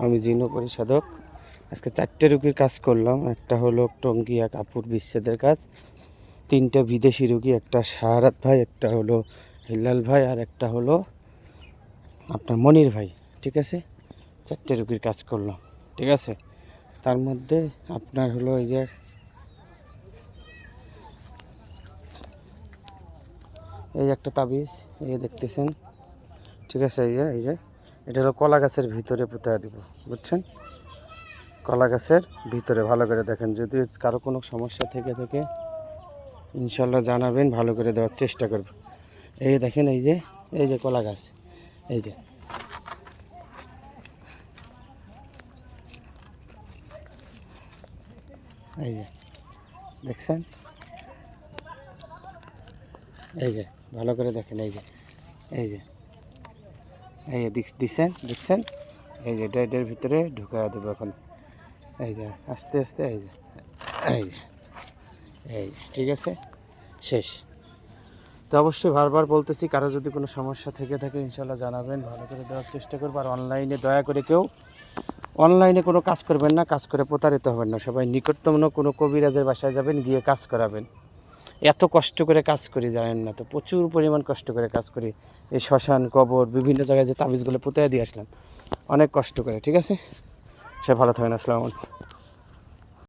আমি জিনো পরিশোধক। আজকে 4টে রুগীর কাজ করলাম। একটা হলো টঙ্গিয়া কাপড় বিচ্ছেদের কাজ, 3টে বিদেশি রুগী, একটা শাহরাত ভাই, একটা হলো হিলাল ভাই, আর একটা হলো আপনার মনির ভাই। ঠিক আছে, 4টে রুগীর কাজ করলাম। ঠিক আছে, তার মধ্যে আপনার হলো এই যে একটা তাবিজ, এই যে দেখতেছেন। ঠিক আছে, এই যে এটা হলো কলা গাছের ভিতরে পুঁতে দিব, বুঝছেন? কলা গাছের ভিতরে ভালো করে দেখেন। যদি কারো কোনো সমস্যা থেকে থাকে ইনশাল্লাহ জানাবেন, ভালো করে দেওয়ার চেষ্টা করব। এই দেখেন, এই যে কলা গাছ, এই যে দেখছেন, এই যে ভালো করে দেখেন, এই যে দেখছেন, এই যে এটার ভিতরে ঢুকায় দেবো এখন। এই যে আস্তে আস্তে, এই যে ঠিক আছে, শেষ। তো অবশ্যই বারবার বলতেছি, কারো যদি কোনো সমস্যা থেকে থাকে ইনশাল্লাহ জানাবেন, ভালো করে দেওয়ার চেষ্টা করবো। আর অনলাইনে দয়া করে কেউ অনলাইনে কোনো কাজ করবেন না, কাজ করে প্রতারিত হবেন না। সবাই নিকটতম কোনো কবিরাজের বাসায় যাবেন, গিয়ে কাজ করাবেন। এত কষ্ট করে কাজ করি জানেন না তো, প্রচুর পরিমাণ কষ্ট করে কাজ করি। এই শ্মশান, কবর, বিভিন্ন জায়গায় যে তাবিজগুলো পুঁতে দিয়ে আসলাম, অনেক কষ্ট করে। ঠিক আছে, সে ভালো থাকেন। আসসালামু আলাইকুম।